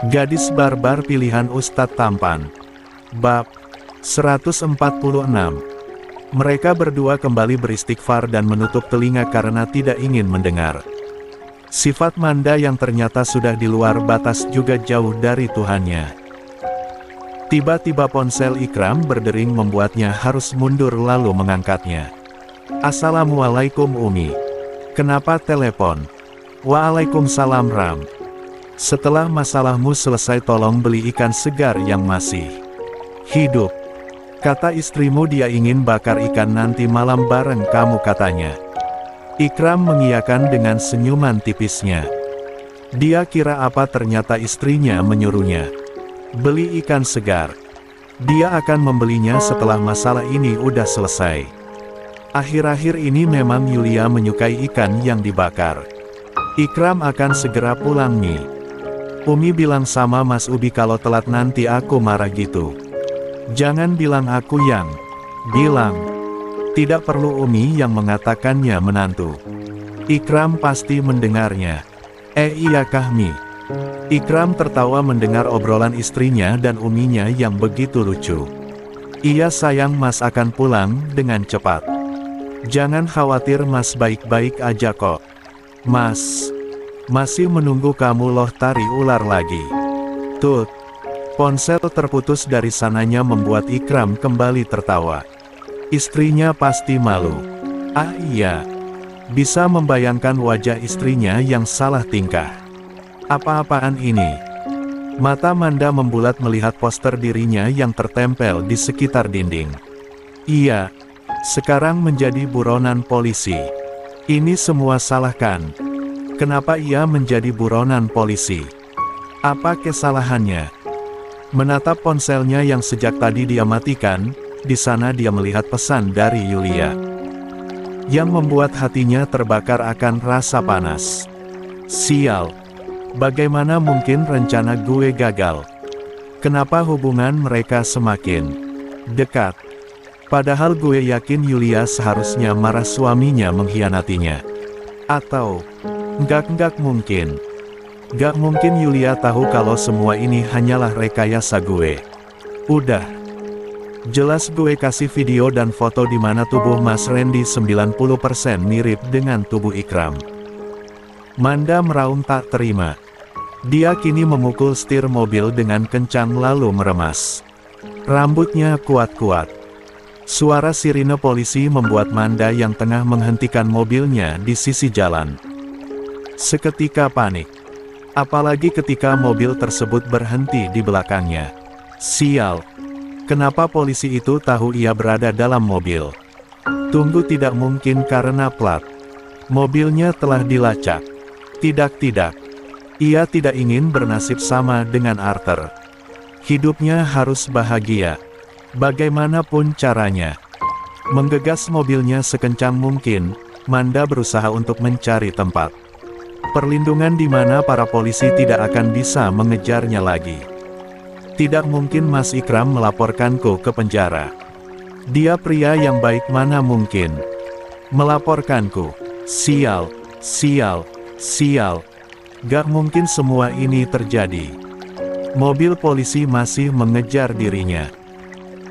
Gadis barbar pilihan Ustadz tampan. Bab 146. Mereka berdua kembali beristighfar dan menutup telinga karena tidak ingin mendengar. Sifat Manda yang ternyata sudah di luar batas juga jauh dari Tuhannya. Tiba-tiba ponsel Ikram berdering membuatnya harus mundur lalu mengangkatnya. Assalamualaikum Umi. Kenapa telepon? Waalaikumsalam Ram. Setelah masalahmu selesai tolong beli ikan segar yang masih hidup. Kata istrimu dia ingin bakar ikan nanti malam bareng kamu katanya. Ikram mengiyakan dengan senyuman tipisnya. Dia kira apa ternyata istrinya menyuruhnya beli ikan segar. Dia akan membelinya setelah masalah ini udah selesai. Akhir-akhir ini memang Yulia menyukai ikan yang dibakar. Ikram akan segera pulang nih. Umi bilang sama Mas Ubi kalau telat nanti aku marah gitu. Jangan bilang aku yang bilang. Tidak perlu Umi yang mengatakannya menantu. Ikram pasti mendengarnya. Iyakah Mi? Ikram tertawa mendengar obrolan istrinya dan Uminya yang begitu lucu. Iya sayang Mas akan pulang dengan cepat. Jangan khawatir Mas baik-baik aja kok. Mas masih menunggu kamu loh tari ular lagi. Tut. Ponsel terputus dari sananya membuat Ikram kembali tertawa. Istrinya pasti malu. Ah iya. Bisa membayangkan wajah istrinya yang salah tingkah. Apa-apaan ini? Mata Manda membulat melihat poster dirinya yang tertempel di sekitar dinding. Iya. Sekarang menjadi buronan polisi. Ini semua salah kan? Kenapa ia menjadi buronan polisi? Apa kesalahannya? Menatap ponselnya yang sejak tadi dia matikan, di sana dia melihat pesan dari Yulia. Yang membuat hatinya terbakar akan rasa panas. Sial. Bagaimana mungkin rencana gue gagal? Kenapa hubungan mereka semakin dekat? Padahal gue yakin Yulia seharusnya marah suaminya mengkhianatinya. Atau Enggak mungkin. Gak mungkin Yulia tahu kalau semua ini hanyalah rekayasa gue. Udah. Jelas gue kasih video dan foto di mana tubuh Mas Randy 90% mirip dengan tubuh Ikram. Manda meraung tak terima. Dia kini memukul setir mobil dengan kencang lalu meremas. Rambutnya kuat-kuat. Suara sirine polisi membuat Manda yang tengah menghentikan mobilnya di sisi jalan seketika panik. Apalagi ketika mobil tersebut berhenti di belakangnya. Sial. Kenapa polisi itu tahu ia berada dalam mobil? Tunggu, tidak mungkin karena plat mobilnya telah dilacak. Tidak. Ia tidak ingin bernasib sama dengan Arthur. Hidupnya harus bahagia. Bagaimanapun caranya. Menggegas mobilnya sekencang mungkin, Manda berusaha untuk mencari tempat perlindungan di mana para polisi tidak akan bisa mengejarnya lagi. Tidak mungkin Mas Ikram melaporkanku ke penjara. Dia pria yang baik, mana mungkin melaporkanku. Sial. Gak mungkin semua ini terjadi. Mobil polisi masih mengejar dirinya.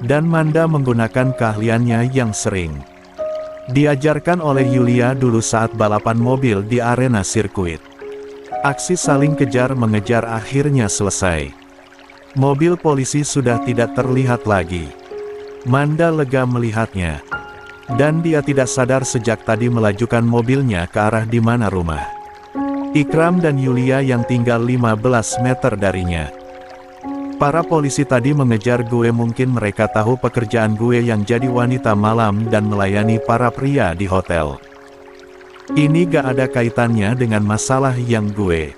Dan Manda menggunakan keahliannya yang sering diajarkan oleh Yulia dulu saat balapan mobil di arena sirkuit. Aksi saling kejar mengejar akhirnya selesai. Mobil polisi sudah tidak terlihat lagi. Manda lega melihatnya. Dan dia tidak sadar sejak tadi melajukan mobilnya ke arah di mana rumah Ikram dan Yulia yang tinggal 15 meter darinya. Para polisi tadi mengejar gue, mungkin mereka tahu pekerjaan gue yang jadi wanita malam dan melayani para pria di hotel. Ini gak ada kaitannya dengan masalah yang gue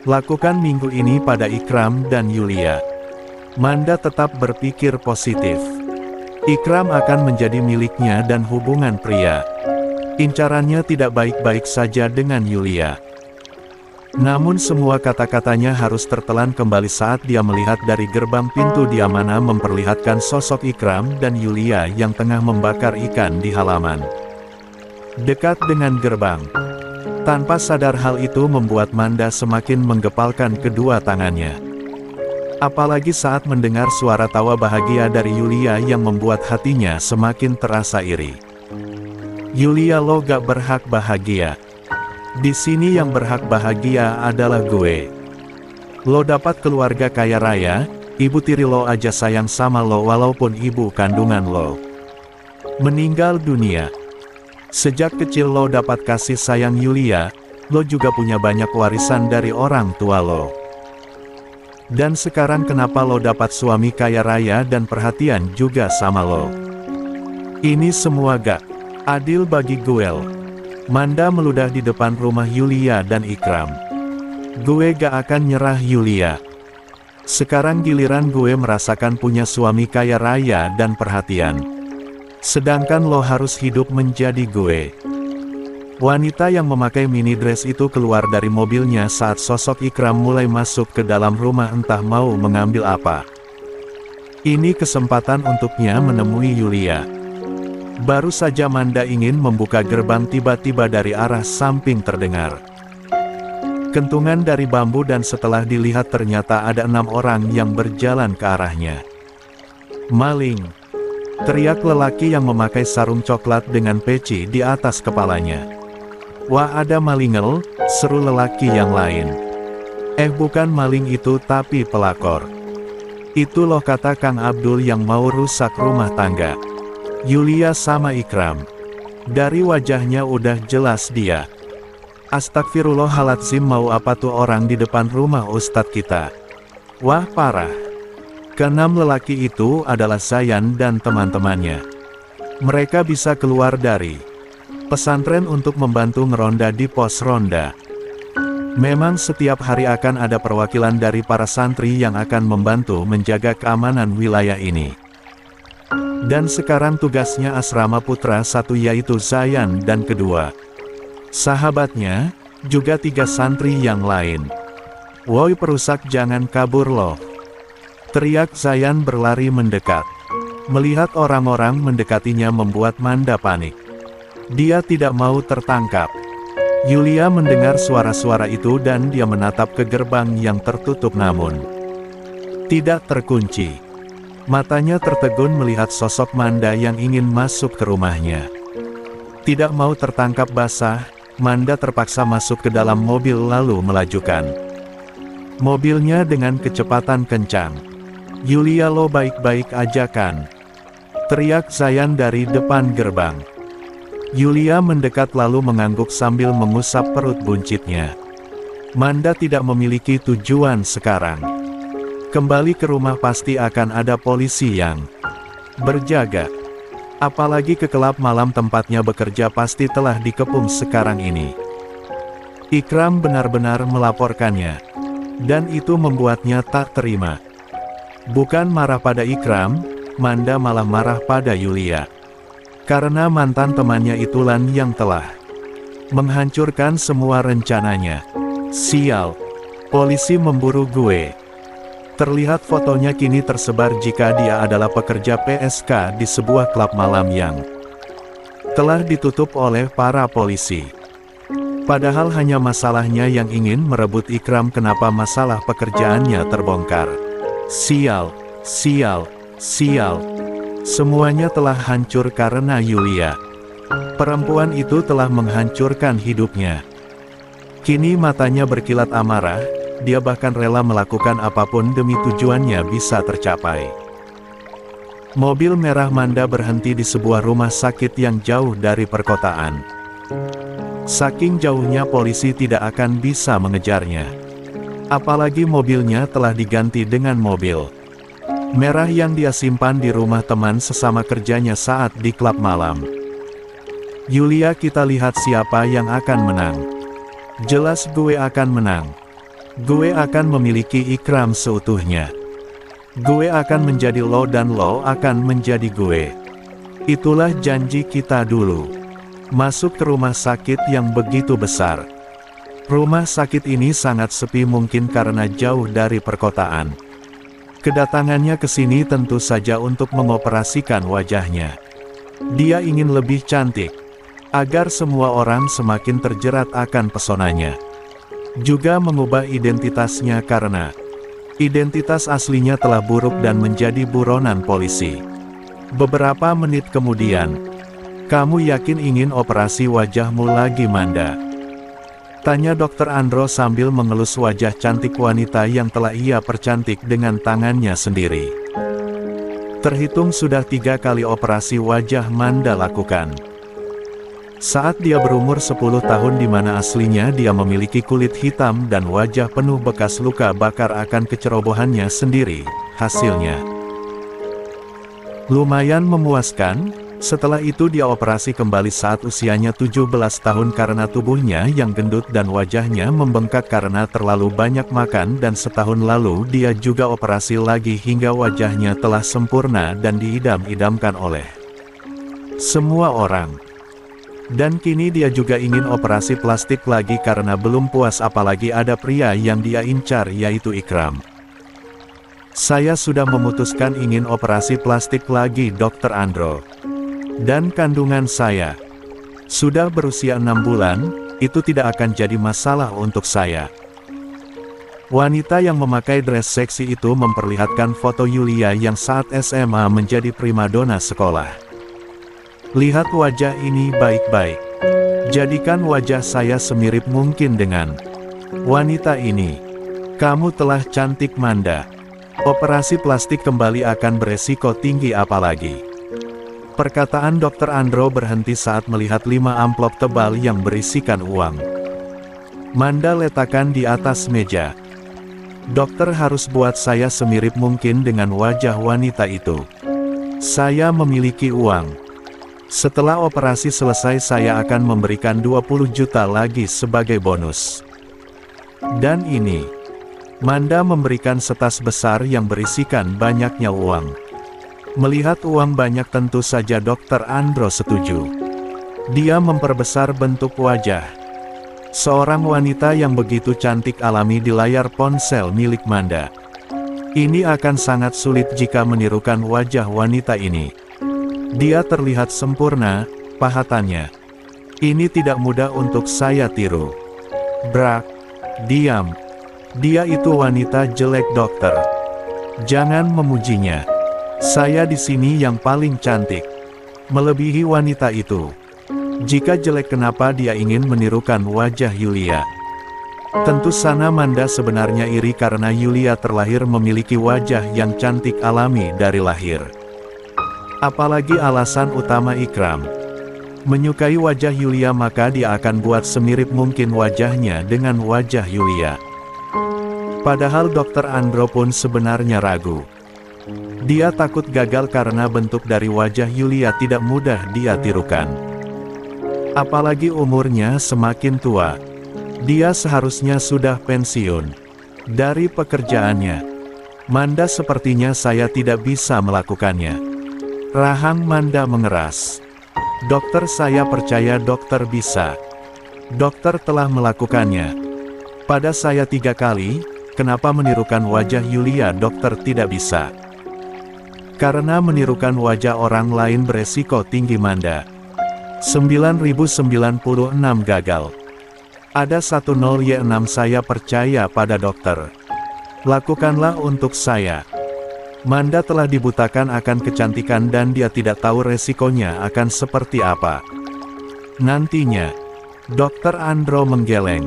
lakukan minggu ini pada Ikram dan Yulia. Manda tetap berpikir positif. Ikram akan menjadi miliknya dan hubungan pria incarannya tidak baik-baik saja dengan Yulia. Namun semua kata-katanya harus tertelan kembali saat dia melihat dari gerbang pintu dia mana memperlihatkan sosok Ikram dan Yulia yang tengah membakar ikan di halaman dekat dengan gerbang. Tanpa sadar hal itu membuat Manda semakin menggepalkan kedua tangannya. Apalagi saat mendengar suara tawa bahagia dari Yulia yang membuat hatinya semakin terasa iri. Yulia, lo gak berhak bahagia. Di sini yang berhak bahagia adalah gue. Lo dapat keluarga kaya raya, ibu tiri lo aja sayang sama lo walaupun ibu kandungan lo meninggal dunia. Sejak kecil lo dapat kasih sayang Yulia, lo juga punya banyak warisan dari orang tua lo. Dan sekarang kenapa lo dapat suami kaya raya dan perhatian juga sama lo? Ini semua gak adil bagi gue. Manda meludah di depan rumah Yulia dan Ikram. Gue gak akan nyerah Yulia. Sekarang giliran gue merasakan punya suami kaya raya dan perhatian. Sedangkan lo harus hidup menjadi gue. Wanita yang memakai mini dress itu keluar dari mobilnya saat sosok Ikram mulai masuk ke dalam rumah entah mau mengambil apa. Ini kesempatan untuknya menemui Yulia. Baru saja Manda ingin membuka gerbang tiba-tiba dari arah samping terdengar kentungan dari bambu dan setelah dilihat ternyata ada 6 orang yang berjalan ke arahnya. Maling! Teriak lelaki yang memakai sarung coklat dengan peci di atas kepalanya. Wah, ada malingel, seru lelaki yang lain. Bukan maling itu tapi pelakor. Itu loh kata Kang Abdul yang mau rusak rumah tangga. Yulia sama Ikram. Dari wajahnya udah jelas dia. Astagfirullahaladzim, mau apa tuh orang di depan rumah ustadz kita? Wah, parah. Keenam lelaki itu adalah Zayan dan teman-temannya. Mereka bisa keluar dari pesantren untuk membantu ngeronda di pos ronda. Memang setiap hari akan ada perwakilan dari para santri yang akan membantu menjaga keamanan wilayah ini. Dan sekarang tugasnya asrama putra satu yaitu Zayan dan kedua sahabatnya, juga 3 santri yang lain. Woi perusak, jangan kabur loh! Teriak Zayan berlari mendekat. Melihat orang-orang mendekatinya membuat Manda panik. Dia tidak mau tertangkap. Yulia mendengar suara-suara itu dan dia menatap ke gerbang yang tertutup namun tidak terkunci. Matanya tertegun melihat sosok Manda yang ingin masuk ke rumahnya. Tidak mau tertangkap basah, Manda terpaksa masuk ke dalam mobil lalu melajukan mobilnya dengan kecepatan kencang. Yulia, lo baik-baik aja kan? Teriak Zayan dari depan gerbang. Yulia mendekat lalu mengangguk sambil mengusap perut buncitnya. Manda tidak memiliki tujuan sekarang. Kembali ke rumah pasti akan ada polisi yang berjaga. Apalagi ke kelab malam tempatnya bekerja pasti telah dikepung sekarang ini. Ikram benar-benar melaporkannya. Dan itu membuatnya tak terima. Bukan marah pada Ikram, Manda malah marah pada Yulia. Karena mantan temannya itulah yang telah menghancurkan semua rencananya. Sial! Polisi memburu gue. Terlihat fotonya kini tersebar jika dia adalah pekerja PSK di sebuah klub malam yang telah ditutup oleh para polisi. Padahal hanya masalahnya yang ingin merebut Ikram, kenapa masalah pekerjaannya terbongkar. Sial, sial, sial. Semuanya telah hancur karena Yulia. Perempuan itu telah menghancurkan hidupnya. Kini matanya berkilat amarah, dia bahkan rela melakukan apapun demi tujuannya bisa tercapai. Mobil merah Manda berhenti di sebuah rumah sakit yang jauh dari perkotaan. Saking jauhnya polisi tidak akan bisa mengejarnya. Apalagi mobilnya telah diganti dengan mobil merah yang dia simpan di rumah teman sesama kerjanya saat di klub malam. Yulia, kita lihat siapa yang akan menang. Jelas gue akan menang. Gue akan memiliki Ikram seutuhnya. Gue akan menjadi lo dan lo akan menjadi gue. Itulah janji kita dulu. Masuk ke rumah sakit yang begitu besar. Rumah sakit ini sangat sepi mungkin karena jauh dari perkotaan. Kedatangannya ke sini tentu saja untuk mengoperasikan wajahnya. Dia ingin lebih cantik, agar semua orang semakin terjerat akan pesonanya. Juga mengubah identitasnya karena Identitas aslinya telah buruk dan menjadi buronan polisi. Beberapa menit kemudian, "Kamu yakin ingin operasi wajahmu lagi, Manda?" tanya Dr. Andro sambil mengelus wajah cantik wanita yang telah ia percantik dengan tangannya sendiri. Terhitung sudah 3 kali operasi wajah Manda lakukan. Saat dia berumur 10 tahun di mana aslinya dia memiliki kulit hitam dan wajah penuh bekas luka bakar akan kecerobohannya sendiri, hasilnya lumayan memuaskan. Setelah itu dia operasi kembali saat usianya 17 tahun karena tubuhnya yang gendut dan wajahnya membengkak karena terlalu banyak makan, dan setahun lalu dia juga operasi lagi hingga wajahnya telah sempurna dan diidam-idamkan oleh semua orang. Dan kini dia juga ingin operasi plastik lagi karena belum puas, apalagi ada pria yang dia incar yaitu Ikram. "Saya sudah memutuskan ingin operasi plastik lagi, Dr. Andro. Dan kandungan saya sudah berusia 6 bulan, itu tidak akan jadi masalah untuk saya." Wanita yang memakai dress seksi itu memperlihatkan foto Yulia yang saat SMA menjadi primadona sekolah. "Lihat wajah ini baik-baik. Jadikan wajah saya semirip mungkin dengan wanita ini. Kamu telah cantik, Manda. Operasi plastik kembali akan beresiko tinggi apalagi." Perkataan Dr. Andro berhenti saat melihat 5 amplop tebal yang berisikan uang. Manda letakkan di atas meja. "Dokter harus buat saya semirip mungkin dengan wajah wanita itu. Saya memiliki uang. Setelah operasi selesai saya akan memberikan 20 juta lagi sebagai bonus. Dan ini." Manda memberikan setas besar yang berisikan banyaknya uang. Melihat uang banyak tentu saja Dr. Andro setuju. Dia memperbesar bentuk wajah seorang wanita yang begitu cantik alami di layar ponsel milik Manda. Ini akan sangat sulit jika menirukan wajah wanita ini. Dia terlihat sempurna, pahatannya. Ini tidak mudah untuk saya tiru. Brak, diam. Dia itu wanita jelek, dokter. Jangan memujinya. Saya di sini yang paling cantik. Melebihi wanita itu. Jika jelek, kenapa dia ingin menirukan wajah Yulia? Tentu sana Manda sebenarnya iri karena Yulia terlahir memiliki wajah yang cantik alami dari lahir. Apalagi alasan utama Ikram menyukai wajah Yulia, maka dia akan buat semirip mungkin wajahnya dengan wajah Yulia. Padahal Dr. Andro pun sebenarnya ragu. Dia takut gagal karena bentuk dari wajah Yulia tidak mudah dia tirukan. Apalagi umurnya semakin tua. Dia seharusnya sudah pensiun dari pekerjaannya. Manda, sepertinya saya tidak bisa melakukannya. Rahang Manda mengeras. Dokter, saya percaya dokter bisa. Dokter telah melakukannya pada saya 3 kali, kenapa menirukan wajah Yulia dokter tidak bisa? Karena menirukan wajah orang lain beresiko tinggi, Manda. 9096 gagal. Ada 10Y6, saya percaya pada dokter. Lakukanlah untuk saya. Manda telah dibutakan akan kecantikan dan dia tidak tahu resikonya akan seperti apa nantinya. Dr. Andro menggeleng.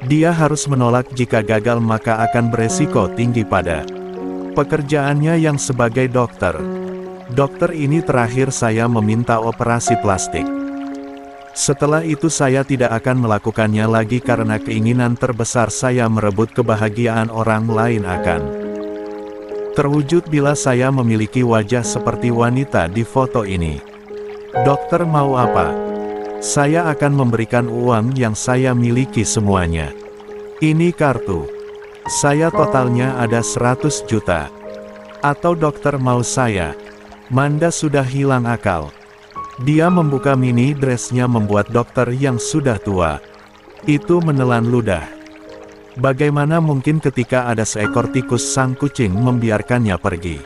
Dia harus menolak jika gagal maka akan beresiko tinggi pada pekerjaannya yang sebagai dokter. Dokter, ini terakhir saya meminta operasi plastik. Setelah itu saya tidak akan melakukannya lagi karena keinginan terbesar saya merebut kebahagiaan orang lain akan terwujud bila saya memiliki wajah seperti wanita di foto ini. Dokter mau apa? Saya akan memberikan uang yang saya miliki semuanya. Ini kartu. Saya totalnya ada 100 juta. Atau dokter mau saya? Manda sudah hilang akal. Dia membuka mini dressnya membuat dokter yang sudah tua itu menelan ludah. Bagaimana mungkin ketika ada seekor tikus sang kucing membiarkannya pergi?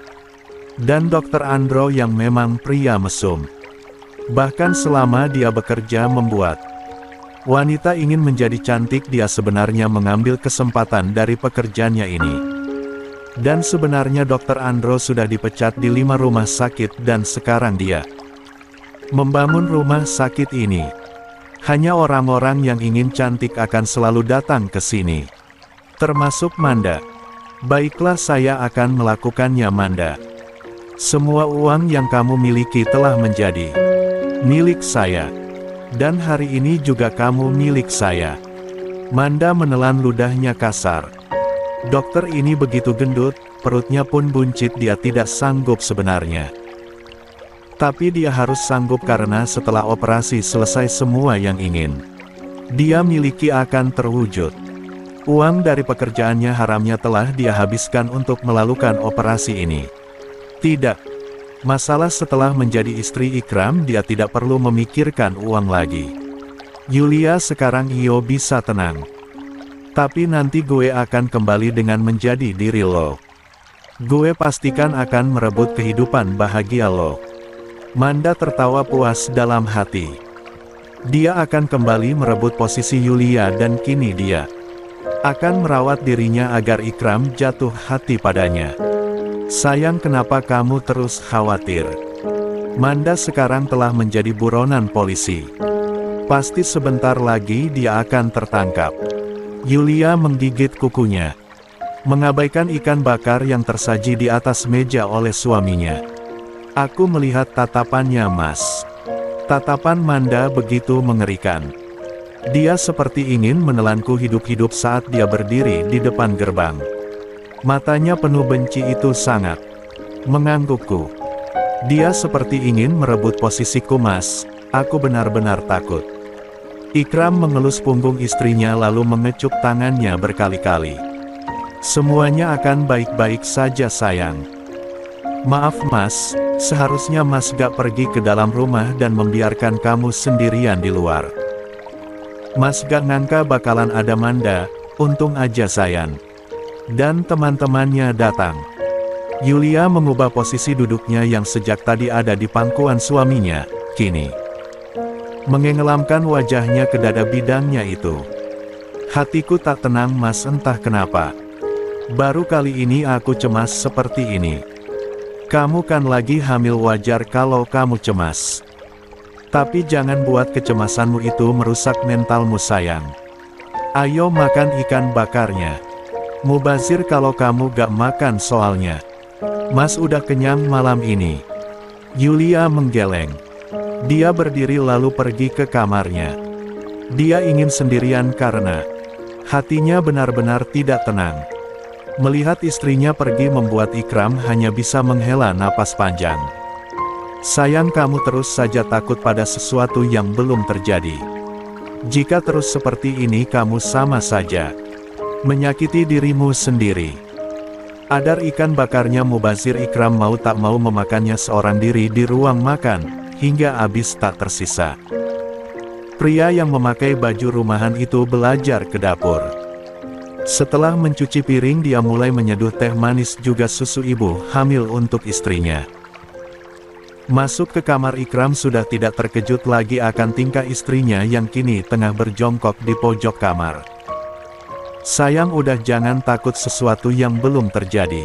Dan Dr. Andro yang memang pria mesum. Bahkan selama dia bekerja membuat wanita ingin menjadi cantik, dia sebenarnya mengambil kesempatan dari pekerjaannya ini. Dan sebenarnya Dr. Andro sudah dipecat di 5 rumah sakit dan sekarang dia membangun rumah sakit ini. Hanya orang-orang yang ingin cantik akan selalu datang ke sini. Termasuk Manda. Baiklah, saya akan melakukannya, Manda. Semua uang yang kamu miliki telah menjadi milik saya. Dan hari ini juga kamu milik saya. Manda menelan ludahnya kasar. Dokter ini begitu gendut, perutnya pun buncit, dia tidak sanggup sebenarnya. Tapi dia harus sanggup karena setelah operasi selesai semua yang ingin dia miliki akan terwujud. Uang dari pekerjaannya haramnya telah dia habiskan untuk melakukan operasi ini. Tidak. Masalah setelah menjadi istri Ikram, dia tidak perlu memikirkan uang lagi. Yulia, sekarang Iyo bisa tenang. Tapi nanti gue akan kembali dengan menjadi diri lo. Gue pastikan akan merebut kehidupan bahagia lo. Manda tertawa puas dalam hati. Dia akan kembali merebut posisi Yulia dan kini dia akan merawat dirinya agar Ikram jatuh hati padanya. Sayang, kenapa kamu terus khawatir? Manda sekarang telah menjadi buronan polisi. Pasti sebentar lagi dia akan tertangkap. Yulia menggigit kukunya, mengabaikan ikan bakar yang tersaji di atas meja oleh suaminya. Aku melihat tatapannya, Mas. Tatapan Manda begitu mengerikan. Dia seperti ingin menelanku hidup-hidup saat dia berdiri di depan gerbang. Matanya penuh benci, itu sangat menganggukku. Dia seperti ingin merebut posisiku, Mas. Aku benar-benar takut. Ikram mengelus punggung istrinya lalu mengecup tangannya berkali-kali. Semuanya akan baik-baik saja, sayang. Maaf, Mas. Seharusnya Mas gak pergi ke dalam rumah dan membiarkan kamu sendirian di luar. Mas gak ngangka bakalan ada Manda. Untung aja, sayang. Dan teman-temannya datang. Yulia mengubah posisi duduknya yang sejak tadi ada di pangkuan suaminya, kini mengengelamkan wajahnya ke dada bidangnya itu. Hatiku tak tenang, Mas, entah kenapa. Baru kali ini aku cemas seperti ini. Kamu kan lagi hamil, wajar kalau kamu cemas. Tapi jangan buat kecemasanmu itu merusak mentalmu, sayang. Ayo makan ikan bakarnya. Mubazir kalau kamu gak makan soalnya. Mas udah kenyang malam ini. Yulia menggeleng. Dia berdiri lalu pergi ke kamarnya. Dia ingin sendirian karena hatinya benar-benar tidak tenang. Melihat istrinya pergi membuat Ikram hanya bisa menghela napas panjang. Sayang, kamu terus saja takut pada sesuatu yang belum terjadi. Jika terus seperti ini kamu sama saja menyakiti dirimu sendiri. Adar ikan bakarnya Mubazir, Ikram mau tak mau memakannya seorang diri di ruang makan, hingga habis tak tersisa. Pria yang memakai baju rumahan itu belajar ke dapur. Setelah mencuci piring, dia mulai menyeduh teh manis juga susu ibu hamil untuk istrinya. Masuk ke kamar, Ikram sudah tidak terkejut lagi akan tingkah istrinya yang kini tengah berjongkok di pojok kamar. Sayang, udah jangan takut sesuatu yang belum terjadi.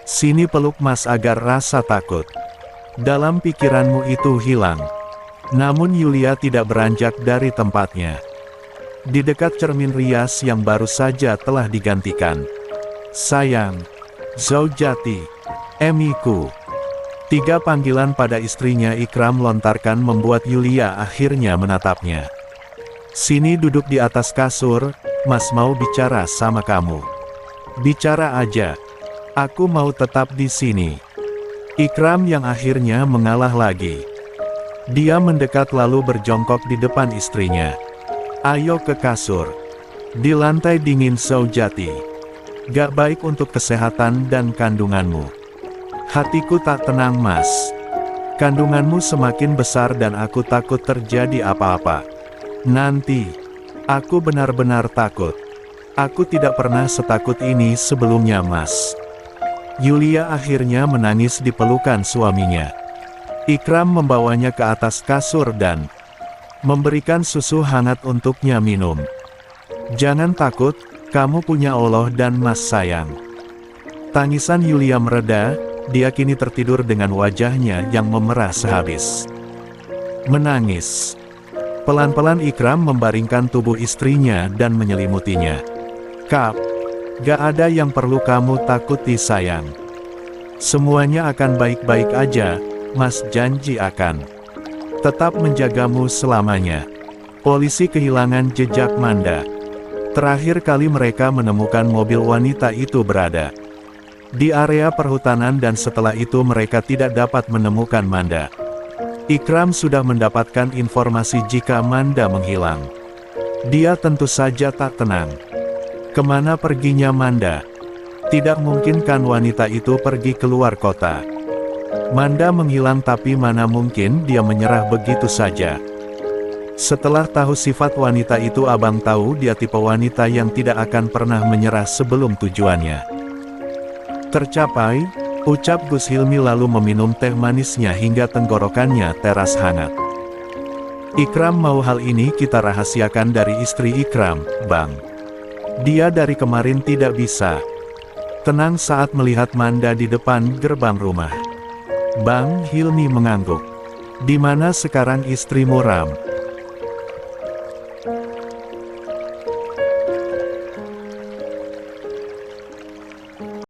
Sini peluk Mas agar rasa takut dalam pikiranmu itu hilang. Namun Yulia tidak beranjak dari tempatnya. Di dekat cermin rias yang baru saja telah digantikan. Sayang, Zaujati, Emiku. 3 panggilan pada istrinya Ikram lontarkan membuat Yulia akhirnya menatapnya. Sini, duduk di atas kasur. Mas mau bicara sama kamu. Bicara aja. Aku mau tetap di sini. Ikram yang akhirnya mengalah lagi. Dia mendekat lalu berjongkok di depan istrinya. Ayo ke kasur. Di lantai dingin, Zaujati. Gak baik untuk kesehatan dan kandunganmu. Hatiku tak tenang, Mas. Kandunganmu semakin besar dan aku takut terjadi apa-apa nanti. Aku benar-benar takut. Aku tidak pernah setakut ini sebelumnya, Mas. Yulia akhirnya menangis di pelukan suaminya. Ikram membawanya ke atas kasur dan memberikan susu hangat untuknya minum. Jangan takut, kamu punya Allah dan Mas, sayang. Tangisan Yulia mereda, dia kini tertidur dengan wajahnya yang memerah sehabis. Menangis. Pelan-pelan Ikram membaringkan tubuh istrinya dan menyelimutinya. Kap, gak ada yang perlu kamu takuti sayang. Semuanya akan baik-baik aja, Mas janji akan tetap menjagamu selamanya. Polisi kehilangan jejak Manda. Terakhir kali mereka menemukan mobil wanita itu berada di area perhutanan dan setelah itu mereka tidak dapat menemukan Manda. Ikram sudah mendapatkan informasi jika Manda menghilang. Dia tentu saja tak tenang. Kemana perginya Manda? Tidak mungkin kan wanita itu pergi keluar kota. Manda menghilang tapi mana mungkin dia menyerah begitu saja. Setelah tahu sifat wanita itu abang tahu dia tipe wanita yang tidak akan pernah menyerah sebelum tujuannya tercapai, ucap Gus Hilmi lalu meminum teh manisnya hingga tenggorokannya teras hangat. Ikram mau hal ini kita rahasiakan dari istri Ikram, Bang. Dia dari kemarin tidak bisa tenang saat melihat Manda di depan gerbang rumah. Bang Hilmi mengangguk. Di mana sekarang istrimu Ram?